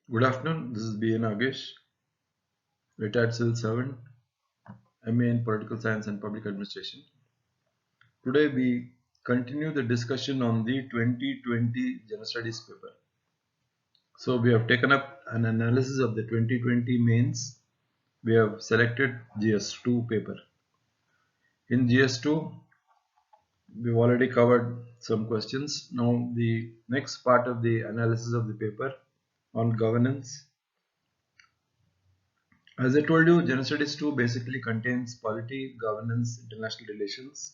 Good afternoon. This is B.N. Nagesh, retired civil servant, MA in Political Science and Public Administration. Today we continue the discussion on the 2020 General Studies paper. So we have taken up an analysis of the 2020 mains. We have selected GS2 paper. In GS2, we've already covered some questions. Now the next part of the analysis of the paper on governance. As I told you, General Studies 2 basically contains polity, governance, international relations.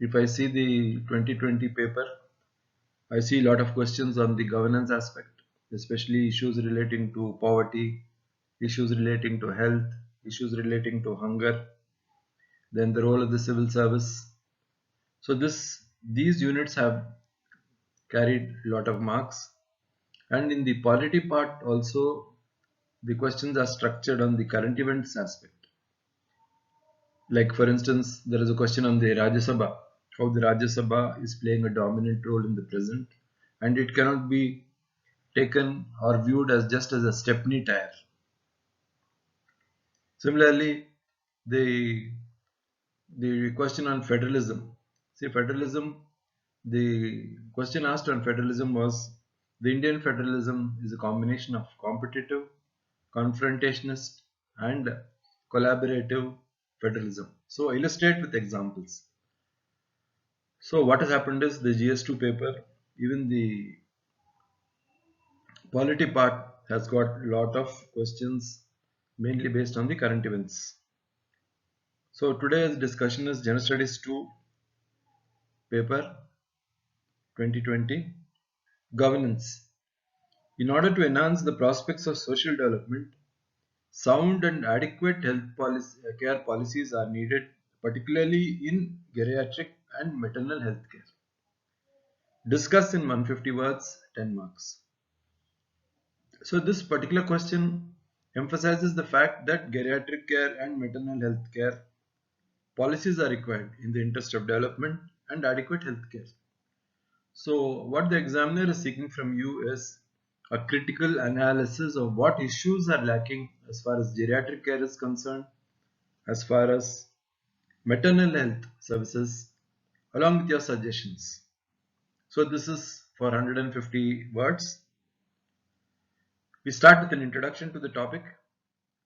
If I see the 2020 paper, I see a lot of questions on the governance aspect, especially issues relating to poverty, issues relating to health, issues relating to hunger, then the role of the civil service. So these units have carried a lot of marks. And in the polity part also, the questions are structured on the current events aspect. Like for instance, there is a question on the Rajya Sabha, how the Rajya Sabha is playing a dominant role in the present, and it cannot be taken or viewed as just as a stepney tire. Similarly, the question on federalism. See, federalism. The question asked on federalism was the Indian federalism is a combination of competitive, confrontationist, and collaborative federalism. So illustrate with examples. So what has happened is the GS2 paper, even the polity part has got a lot of questions mainly based on the current events. So today's discussion is General Studies 2 paper 2020 governance. In order to enhance the prospects of social development, sound and adequate care policies are needed, particularly in geriatric and maternal health care. Discuss in 150 words, 10 marks. So this particular question emphasizes the fact that geriatric care and maternal health care policies are required in the interest of development and adequate health care. So what the examiner is seeking from you is a critical analysis of what issues are lacking as far as geriatric care is concerned, as far as maternal health services, along with your suggestions. So this is for 150 words. We start with an introduction to the topic.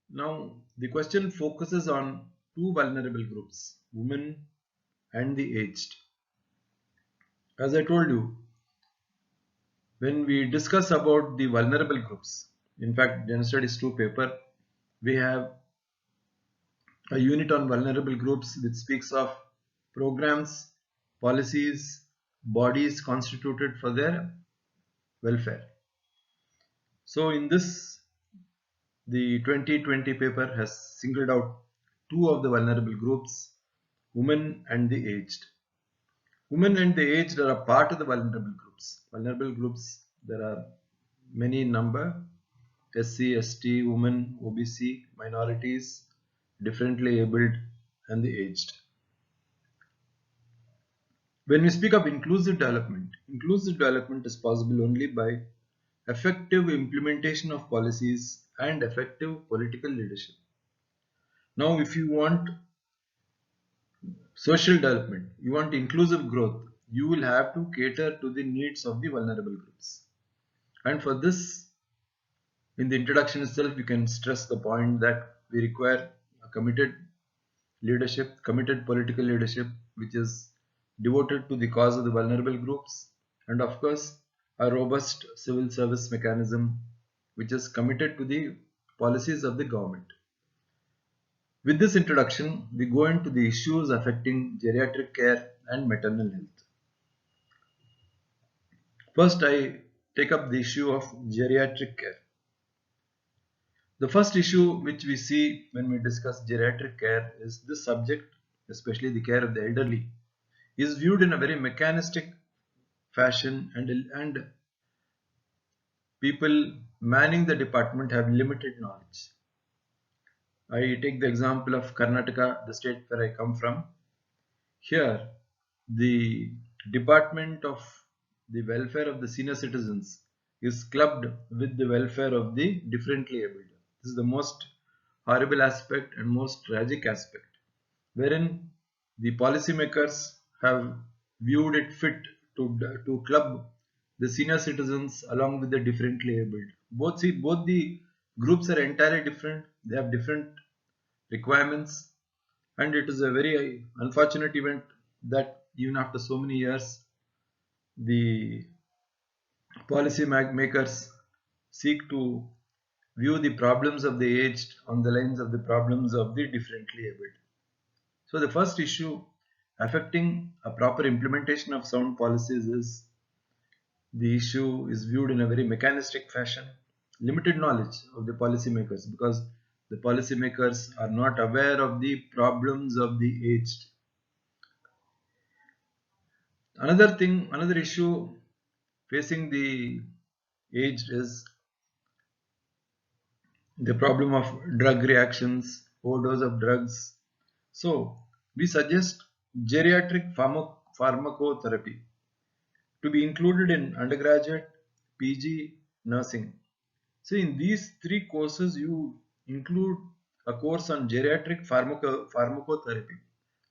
Now, the question focuses on two vulnerable groups, women and the aged. As I told you, when we discuss about the vulnerable groups, in fact, General Studies 2 paper, we have a unit on vulnerable groups which speaks of programs, policies, bodies constituted for their welfare. So in this, the 2020 paper has singled out two of the vulnerable groups, women and the aged. Women and the aged are a part of the vulnerable groups. Vulnerable groups, there are many in number: SC, ST, women, OBC, minorities, differently abled, and the aged. When we speak of inclusive development is possible only by effective implementation of policies and effective political leadership. Now, if you want social development, you want inclusive growth, you will have to cater to the needs of the vulnerable groups. And for this, in the introduction itself, you can stress the point that we require a committed leadership, committed political leadership, which is devoted to the cause of the vulnerable groups, and of course, a robust civil service mechanism, which is committed to the policies of the government. With this introduction, we go into the issues affecting geriatric care and maternal health. First, I take up the issue of geriatric care. The first issue which we see when we discuss geriatric care is this subject, especially the care of the elderly, is viewed in a very mechanistic fashion, and people manning the department have limited knowledge. I take the example of Karnataka, the state where I come from. Here, the Department of the Welfare of the Senior Citizens is clubbed with the welfare of the differently abled. This is the most horrible aspect and most tragic aspect, wherein the policymakers have viewed it fit to club the senior citizens along with the differently abled. Both the groups are entirely different. They have different requirements, and it is a very unfortunate event that even after so many years, the policy makers seek to view the problems of the aged on the lines of the problems of the differently abled. So the first issue affecting a proper implementation of sound policies is the issue is viewed in a very mechanistic fashion, limited knowledge of the policymakers, because the policymakers are not aware of the problems of the aged. Another issue facing the aged is the problem of drug reactions, overdose of drugs. So we suggest geriatric pharmacotherapy to be included in undergraduate, PG, nursing. So in these three courses, you include a course on geriatric pharmacotherapy.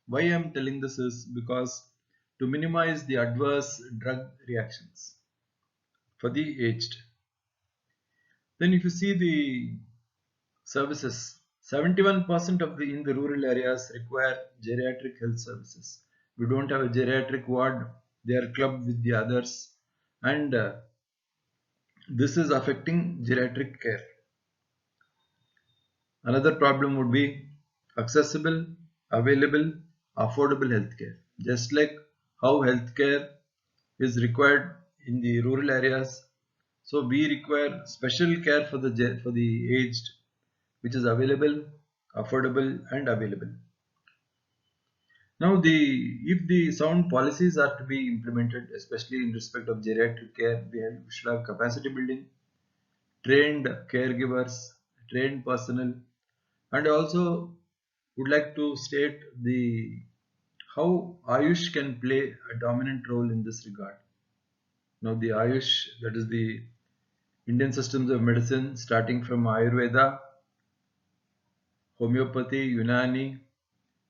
Why I am telling this is because to minimize the adverse drug reactions for the aged. Then if you see the services, 71% of the in the rural areas require geriatric health services. We don't have a geriatric ward, they are clubbed with the others, and this is affecting geriatric care. Another problem would be accessible, available, affordable healthcare. Just like how healthcare is required in the rural areas, so we require special care for the aged, which is available, affordable, and available. Now, if the sound policies are to be implemented, especially in respect of geriatric care, we should have capacity building, trained caregivers, trained personnel, and also would like to state the how Ayush can play a dominant role in this regard. Now, the Ayush, that is the Indian systems of medicine, starting from Ayurveda, homeopathy, Unani,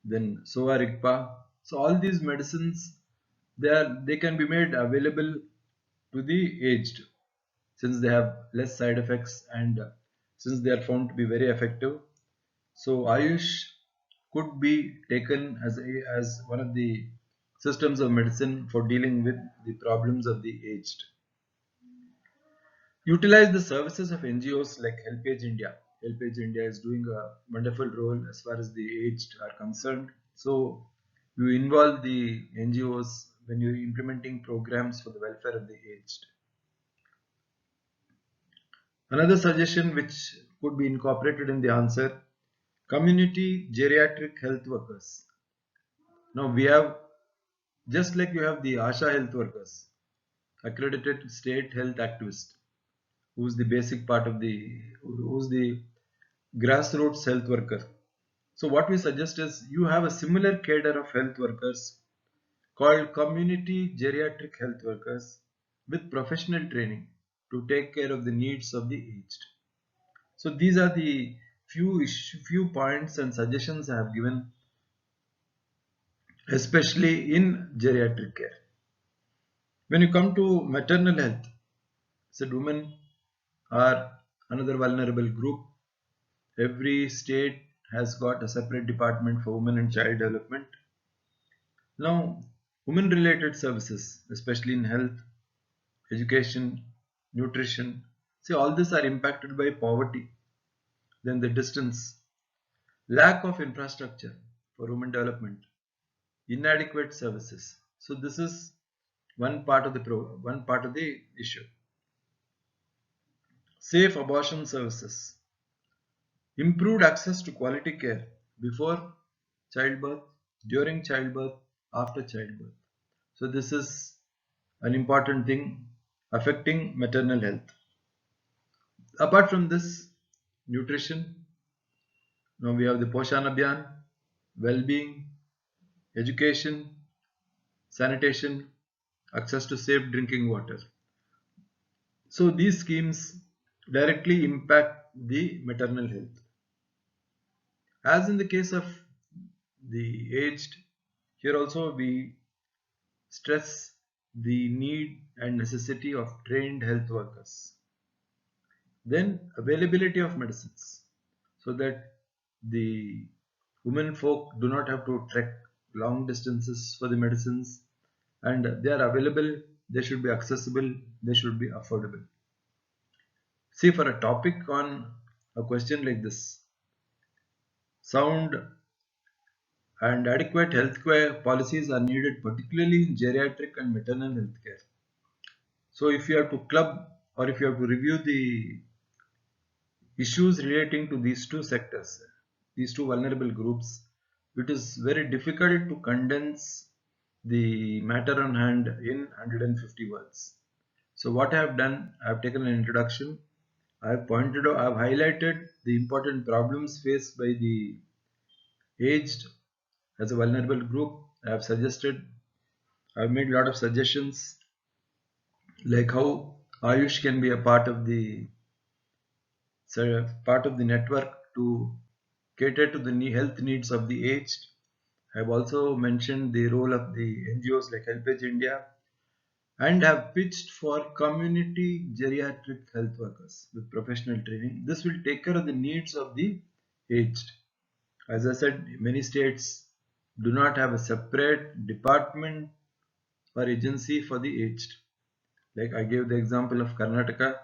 then Soa Rigpa. So all these medicines, they can be made available to the aged, since they have less side effects and since they are found to be very effective. So Ayush could be taken as one of the systems of medicine for dealing with the problems of the aged. Utilize the services of NGOs like HelpAge India. HelpAge India is doing a wonderful role as far as the aged are concerned. So you involve the NGOs when you're implementing programs for the welfare of the aged. Another suggestion which could be incorporated in the answer: community geriatric health workers. Now we have, just like you have the ASHA health workers, accredited state health activist, who's the basic part of who's the grassroots health worker. So what we suggest is you have a similar cadre of health workers called community geriatric health workers with professional training to take care of the needs of the aged. So these are the few points and suggestions I have given, especially in geriatric care. When you come to maternal health, said women are another vulnerable group. Every state has got a separate department for women and child development. Now, women related services, especially in health, education, nutrition, see, all these are impacted by poverty. Then the distance, lack of infrastructure for women development, inadequate services. So this is one part of the issue. Safe abortion services, improved access to quality care before childbirth, during childbirth, after childbirth. So this is an important thing affecting maternal health. Apart from this, nutrition, now we have the Poshan Abhiyan, well-being, education, sanitation, access to safe drinking water. So these schemes directly impact the maternal health. As in the case of the aged, here also we stress the need and necessity of trained health workers. Then availability of medicines, so that the women folk do not have to trek long distances for the medicines, and they are available, they should be accessible, they should be affordable. See, for a topic on a question like this, sound and adequate healthcare policies are needed, particularly in geriatric and maternal healthcare. So if you have to club or if you have to review the issues relating to these two sectors, these two vulnerable groups, it is very difficult to condense the matter on hand in 150 words. So what I have done, I have taken an introduction, I have pointed out, I have highlighted the important problems faced by the aged as a vulnerable group. I have suggested, I have made a lot of suggestions like how Ayush can be a part of the network to cater to the health needs of the aged. I have also mentioned the role of the NGOs like HelpAge India and have pitched for community geriatric health workers with professional training. This will take care of the needs of the aged. As I said, many states do not have a separate department or agency for the aged. Like I gave the example of Karnataka,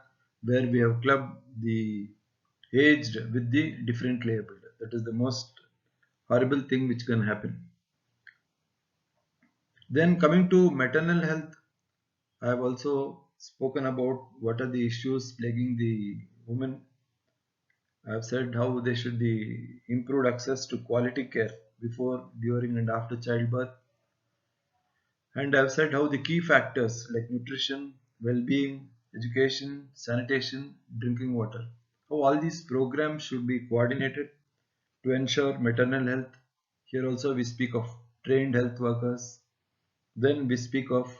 where we have clubbed the aged with the differently abled. That is the most horrible thing which can happen. Then coming to maternal health, I have also spoken about what are the issues plaguing the women. I have said how they should be improved access to quality care before, during, and after childbirth. And I have said how the key factors like nutrition, well-being, education, sanitation, drinking water, how all these programs should be coordinated to ensure maternal health. Here also we speak of trained health workers. Then we speak of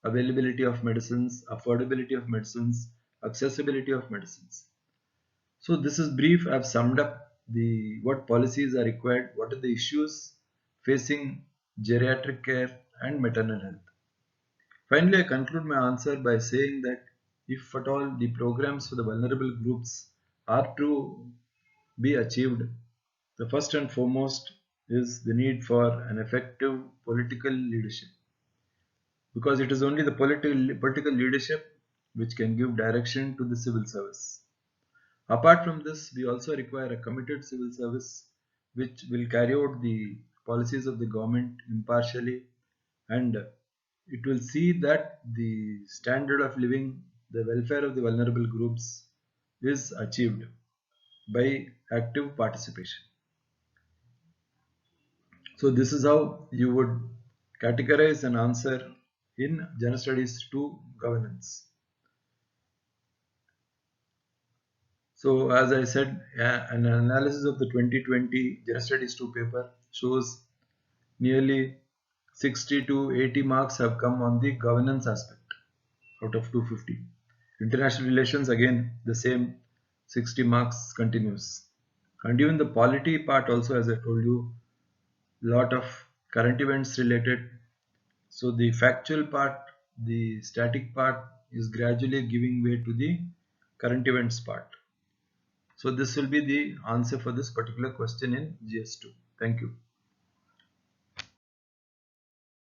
availability of medicines, affordability of medicines, accessibility of medicines. So this is brief. I've summed up the what policies are required, what are the issues facing geriatric care and maternal health. Finally, I conclude my answer by saying that if at all the programs for the vulnerable groups are to be achieved, the first and foremost is the need for an effective political leadership, because it is only the political leadership which can give direction to the civil service. Apart from this, we also require a committed civil service which will carry out the policies of the government impartially, and it will see that the standard of living, the welfare of the vulnerable groups is achieved by active participation. So this is how you would categorize an answer in General Studies 2 governance. So as I said, an analysis of the 2020 General Studies 2 paper shows nearly 60 to 80 marks have come on the governance aspect out of 250. International relations, again the same, 60 marks continues. And even the polity part also, as I told you, lot of current events related. So the factual part, the static part is gradually giving way to the current events part. So this will be the answer for this particular question in GS2. Thank you.